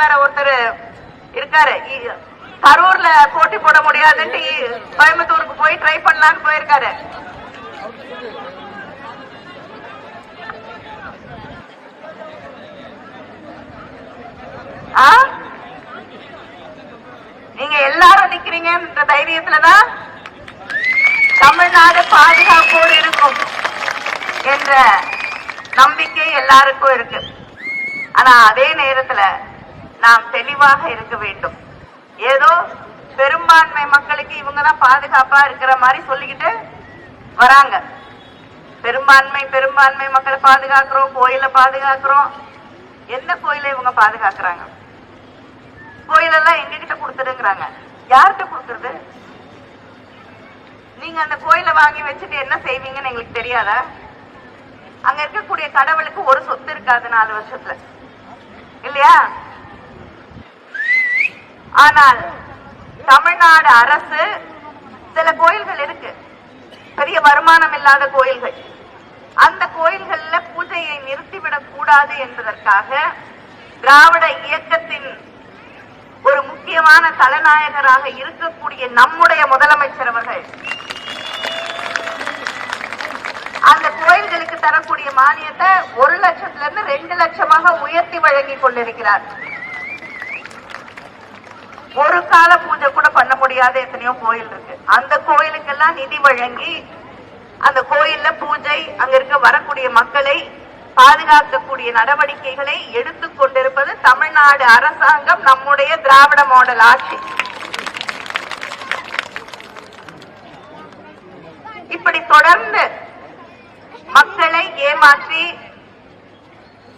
வேற ஒருத்தர் இருக்காரு, கரூர்ல போட்டி போட முடியாதுன்னு கோயம்புத்தூருக்கு போய் ட்ரை பண்ணலான்னு போயிருக்காரு. நீங்க எல்லாரும் நிக்கிறீங்கன்ற தைரியத்துலதான் தமிழ்நாடு பாதுகாப்போடு இருக்கும் என்ற நம்பிக்கை எல்லாருக்கும் இருக்கு. ஆனா அதே நேரத்துல நாம் தெளிவாக இருக்க வேண்டும். ஏதோ பெரும்பான்மை மக்களுக்கு இவங்கதான் பாதுகாப்பா இருக்கிற மாதிரி சொல்லிக்கிட்டு வராங்க. பெரும்பான்மை மக்களை பாதுகாக்கிறோம், கோயில பாதுகாக்கிறோம். எந்த கோயில இவங்க பாதுகாக்கிறாங்க? கோயிலெல்லாம் எங்க கிட்ட கொடுத்துடுங்கிறாங்க. யார்கிட்ட கொடுக்கறது? நீங்க அந்த கோயிலை வாங்கி வச்சுட்டு என்ன செய்வீங்கன்னு எங்களுக்கு தெரியாதா? அங்க இருக்கக்கூடிய கடவுளுக்கு ஒரு சொத்து இருக்காது 4 வருஷத்துல, இல்லையா? ஆனால் தமிழ்நாடு அரசு சில கோயில்கள் இருக்கு, பெரிய வருமானம் இல்லாத கோயில்கள். அந்த கோயில்கள்ல பூஜையை நிறுத்திவிடக் கூடாது என்பதற்காக திராவிட இயக்கத்தின் ஒரு முக்கியமான தலைநாயகராக இருக்கக்கூடிய நம்முடைய முதலமைச்சர் அவர்கள் அந்த கோயில்களுக்கு தரக்கூடிய மானியத்தை 1 லட்சத்திலிருந்து 2 லட்சமாக உயர்த்தி வழங்கி கொண்டிருக்கிறார். ஒரு கால பூஜை கூட பண்ண முடியாத எத்தனையோ கோயில் இருக்கு. அந்த கோயிலுக்கெல்லாம் நிதி வழங்கி அந்த கோயில்ல பூஜை, அங்க இருக்க வரக்கூடிய மக்களை பாதுகாக்கக்கூடிய நடவடிக்கைகளை எடுத்துக் கொண்டிருப்பது தமிழ்நாடு அரசாங்கம், நம்முடைய திராவிட மாடல் ஆட்சி. இப்படி தொடர்ந்து மக்களை ஏமாற்றி,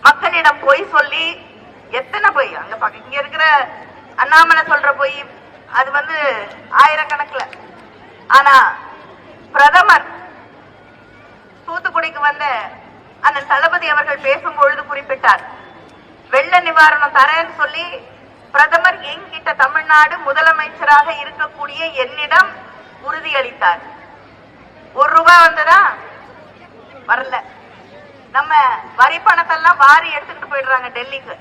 மக்களிடம் பொய் சொல்லி, எத்தனை பொய் அங்க இங்க இருக்கிற அண்ணாமலை சொல்ற பொய் அது ஆயிரக்கணக்கில். ஆனா பிரதமர் தூத்துக்குடிக்கு வந்த அண்ணன் தளபதி அவர்கள் பேசும்பொழுது குறிப்பிட்டார், வெள்ள நிவாரணம் தரேன்னு சொல்லி பிரதமர் என்கிட்ட தமிழ்நாடு முதலமைச்சராக இருக்கக்கூடிய என்னிடம் உறுதியளித்தார். 1 ரூபாய் வந்ததா? வரல. நம்ம வரி பணத்தெல்லாம் வாரி எடுத்துக்கிட்டு போயிடுறாங்க டெல்லிக்கு.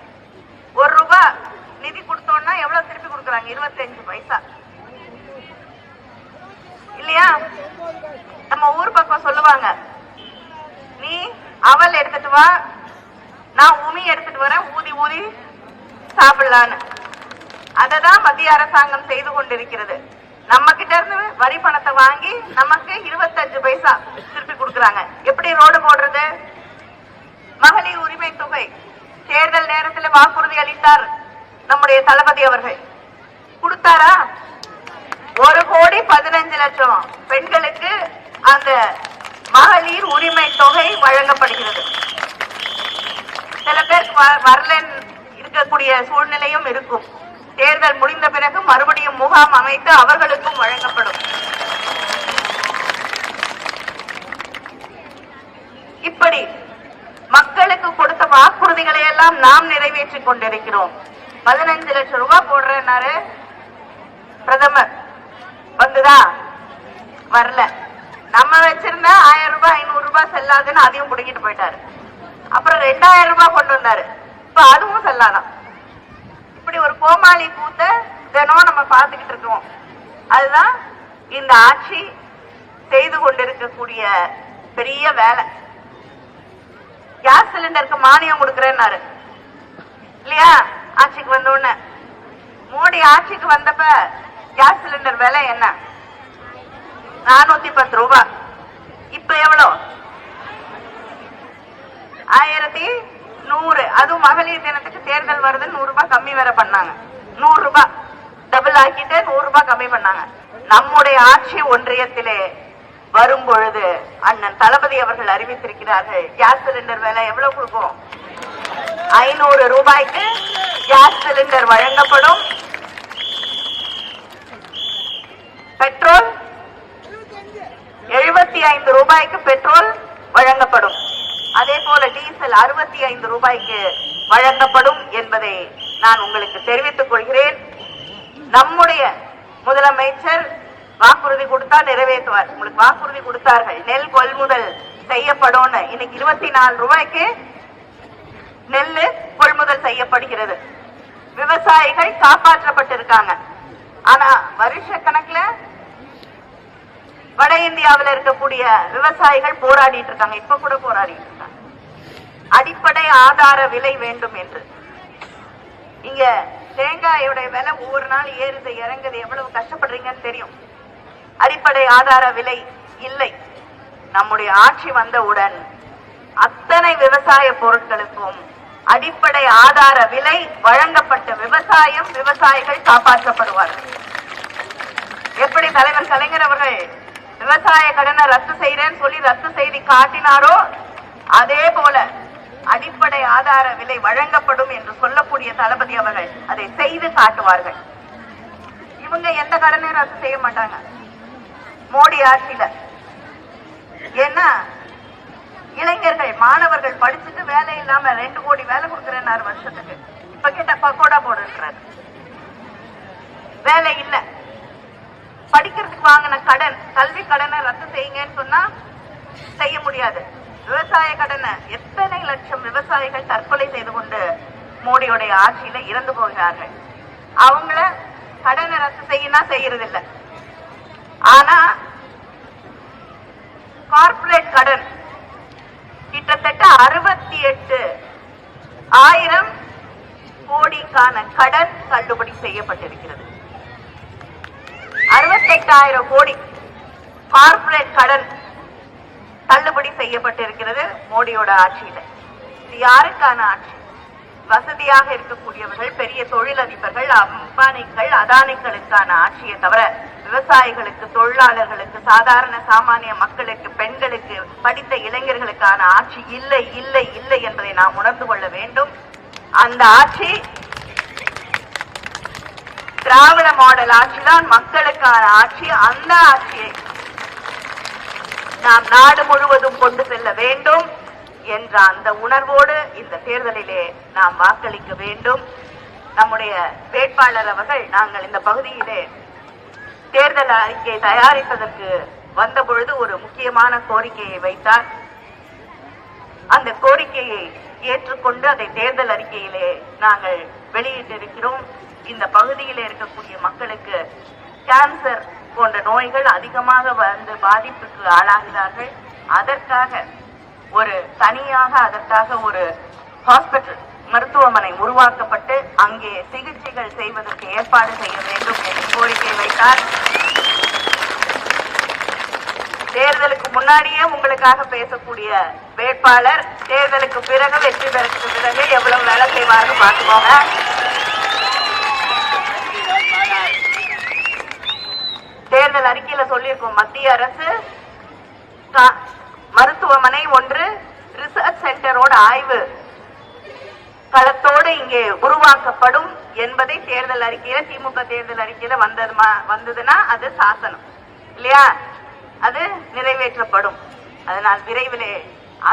1 ரூபாய் நிதி கொடுத்தோம்னா எவ்வளவு திருப்பி கொடுக்கறாங்க? 25 பைசா, இல்லையா? நம்ம ஊர் பக்கம் சொல்லுவாங்க, நீ அவல் எடுத்துட்டு வா, நான் உமி எடுத்துட்டு வரேன், ஊதி ஊதி சாப்பிடலான்னு. அததான் மத்திய அரசாங்கம் செய்து கொண்டிருக்கிறது. நம்ம கிட்ட இருந்து வரி பணத்தை வாங்கி நமக்கு 25 பைசா திருப்பி கொடுக்கறாங்க. எப்படி ரோடு போடுறது? மகளிர் உரிமை தொகை தேர்தல் நேரத்தில் வாக்குறுதி அளித்தார் நம்முடைய தளபதி அவர்கள். கொடுத்தாரா? 1,15,00,000 பெண்களுக்கு அந்த மகளிர் உரிமை தொகை வழங்கப்படுகிறது. சில பேருக்கு வரல இருக்கக்கூடிய சூழ்நிலையும் இருக்கும். தேர்தல் முடிந்த பிறகு மறுபடியும் முகாம் அமைத்து அவர்களுக்கும் வழங்கப்படும். இப்படி மக்களுக்கு கொடுத்த வாக்குறுதிகளை எல்லாம் நாம் நிறைவேற்றிக் கொண்டிருக்கிறோம். 15 லட்சம் ரூபாய் போடுறேன்னாரு பிரதமர், வந்துதா? வரல. நம்ம வச்சிருந்த 1000 ரூபாய் 500 ரூபாய் செல்லாதுன்னு அதையும் புடுங்கிட்டு போயிட்டாரு. அப்புறம் 2000 ரூபாய் கொண்டு வந்தாரு, இப்ப அதுவும் செல்லாதான். இப்படி ஒரு கோமாளி கூத்த தினம் நம்ம பார்த்துக்கிட்டு இருக்கோம். அதுதான் இந்த ஆட்சி செய்து கொண்டிருக்கக்கூடிய பெரிய வேலை. கேஸ் சிலிண்டருக்கு மானியம் கொடுக்கறேன்னாரு, இல்லையா? ஆட்சிக்கு வந்த உடனே மோடி ஆட்சிக்கு வந்தப்ப கேஸ் சிலிண்டர் விலை என்ன? 410 ரூபாய். இப்ப எவ்வளவு? 1100. அதுவும் மகளிர் தினத்துக்கு தேர்தல் வருது, 100 ரூபாய் கம்மி வேற பண்ணாங்க. 100 ரூபாய் டபுள் ஆக்கிட்டு 100 ரூபாய் கம்மி பண்ணாங்க. நம்முடைய ஆட்சி ஒன்றியத்திலே வரும் பொழுது அண்ணன் தளபதி அவர்கள் அறிவித்திருக்கிறார்கள், கேஸ் சிலிண்டர் விலை எவ்வளவு கொடுக்கும்? 500 ரூபாய்க்கு கேஸ் சிலிண்டர் வழங்கப்படும். பெட்ரோல் 75 ரூபாய்க்கு பெட்ரோல் வழங்கப்படும். அதே போல டீசல் 65 ரூபாய்க்கு வழங்கப்படும் என்பதை நான் உங்களுக்கு தெரிவித்துக் கொள்கிறேன். நம்முடைய முதலமைச்சர் வாக்குறுதி கொடுத்தா நிறைவேற்றுவார். உங்களுக்கு வாக்குறுதி கொடுத்தார்கள், நெல் கொள்முதல் செய்யப்படும். இன்னைக்கு 24 ரூபாய்க்கு நெல் கொள்முதல் செய்யப்படுகிறது. விவசாயிகள் காப்பாற்றப்பட்டிருக்காங்க. ஆனா வருஷ கணக்குல வட இந்தியாவில் இருக்கக்கூடிய விவசாயிகள் போராடிட்டு இருக்காங்க. இப்ப கூட போராடிட்டு இருக்காங்க. அடிப்படை ஆதார விலை வேண்டும் என்று. இங்க தேங்காயோட விலை ஒவ்வொரு நாள் ஏறுது இறங்குது. எவ்வளவு கஷ்டப்படுறீங்கன்னு தெரியும். அடிப்படை ஆதார விலை இல்லை. நம்முடைய ஆட்சி வந்தவுடன் அத்தனை விவசாய பொருட்களுக்கும் அடிப்படை ஆதார விலை வழங்கப்பட்ட விவசாயிகள் காப்பாற்றப்படுவார்கள். எப்படி தலைவர் கலைஞர் அவர்கள் விவசாய கடனை ரத்து செய்யறேன்னு சொல்லி ரத்து செய்து காட்டினாரோ அதே போல அடிப்படை ஆதார விலை வழங்கப்படும் என்று சொல்லக்கூடிய தளபதி அவர்கள் அதை செய்து காட்டுவார்கள். இவங்க எந்த கடனையும் ரத்து செய்ய மாட்டாங்க மோடி ஆட்சியில. ஏன்னா இளைஞர்கள் மாணவர்கள் படிச்சுட்டு வேலை இல்லாம 2 கோடி வேலை கொடுக்கிறேன் வருஷத்துக்கு. இப்ப கிட்ட பக்கோடா போடுறாரு. வேலை இல்ல. படிக்கிறதுக்கு வாங்கின கடன் கல்வி கடனை ரத்து செய்யுங்கன்னு சொன்னா செய்ய முடியாது. விவசாய கடனை எத்தனை லட்சம் விவசாயிகள் தற்கொலை செய்து கொண்டு மோடியுடைய ஆட்சியில இறந்து போகிறார்கள். அவங்கள கடனை ரத்து செய்யனா செய்யறது இல்ல. ஆனா கார்ப்பரேட் கடன் கிட்டத்தட்ட 68,000 கோடிக்கான கடன் தள்ளுபடி செய்யப்பட்டிருக்கிறது. 68,000 கோடி கார்ப்பரேட் கடன் தள்ளுபடி செய்யப்பட்டிருக்கிறது மோடியோட ஆட்சியில. இது யாருக்கான ஆட்சி? வசதியாக இருக்கக்கூடியவர்கள், பெரிய தொழிலதிபர்கள், அம்பானிகள், அதானிகளுக்கான ஆட்சியை தவிர விவசாயிகளுக்கு, தொழிலாளர்களுக்கு, சாதாரண சாமானிய மக்களுக்கு, பெண்களுக்கு, படித்த இளைஞர்களுக்கான ஆட்சி இல்லை இல்லை இல்லை என்பதை நாம் உணர்ந்து கொள்ள வேண்டும். அந்த ஆட்சி திராவிட மாடல் ஆட்சிதான் மக்களுக்கான ஆட்சி. அந்த ஆட்சியை நாம் நாடு முழுவதும் கொண்டு செல்ல வேண்டும் என்ற அந்த உணர்வோடு இந்த தேர்தலிலே நாம் வாக்களிக்க வேண்டும். நம்முடைய வேட்பாளர் அவர்கள் நாங்கள் இந்த பகுதியிலே தேர்தல் அறிக்கை தயாரிப்பதற்கு வந்த பொழுது ஒரு முக்கியமான கோரிக்கையை வைத்தார். அந்த கோரிக்கையை ஏற்றுக்கொண்டு அதை தேர்தல் அறிக்கையிலே நாங்கள் வெளியிட்டிருக்கிறோம். இந்த பகுதியில் இருக்கக்கூடிய மக்களுக்கு கேன்சர் போன்ற நோய்கள் அதிகமாக வந்து பாதிப்புக்கு ஆளாகிறார்கள். அதற்காக ஒரு ஹாஸ்பிட்டல் மருத்துவமனை உருவாக்கப்பட்டு அங்கே சிகிச்சைகள் செய்வதற்கு ஏற்பாடு செய்ய வேண்டும் என்று கோரிக்கை வைத்தார். தேர்தலுக்கு முன்னாடியே உங்களுக்காக பேசக்கூடிய வேட்பாளர் தேர்தலுக்கு பிறகு வெற்றி பெறதுக்கு பிறகு எவ்வளவு வேலை செய்வாரு பார்த்துக்கோங்க. தேர்தல் அறிக்கையில சொல்லியிருக்கோம், மத்திய அரசு மருத்துவமனை ஒன்று ரிசர்ச் சென்டரோட ஆய்வு களத்தோடு இங்கே உருவாக்கப்படும் என்பதை தேர்தல் அறிக்கையில, திமுக தேர்தல் அறிக்கையில வந்ததுன்னா அது சாசனம் இல்லையா, அது நிறைவேற்றப்படும். அதனால் விரைவிலே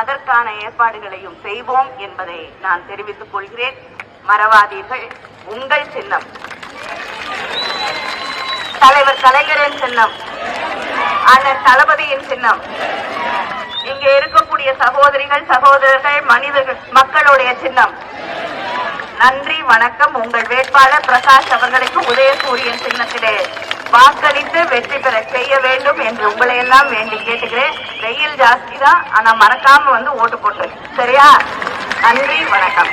அதற்கான ஏற்பாடுகளையும் செய்வோம் என்பதை நான் தெரிவித்துக் கொள்கிறேன். மறவாதீர்கள், உங்கள் சின்னம் தலைவர் கலைஞரின் சின்னம், அண்ணன் தளபதியின் சின்னம், இங்கே இருக்கக்கூடிய சகோதரிகள் சகோதரர்கள் மக்களுடைய சின்னம். நன்றி, வணக்கம். உங்கள் வேட்பாளர் பிரகாஷ் அவர்களுக்கு உதயசூரியன் சின்னத்திலே வாக்களித்து வெற்றி பெற செய்ய வேண்டும் என்று உங்களை எல்லாம் வேண்டி கேட்டுக்கிறேன். வெயில் ஜாஸ்தி தான், ஆனா மறக்காம வந்து ஓட்டு போட்டு சரியா? நன்றி, வணக்கம்.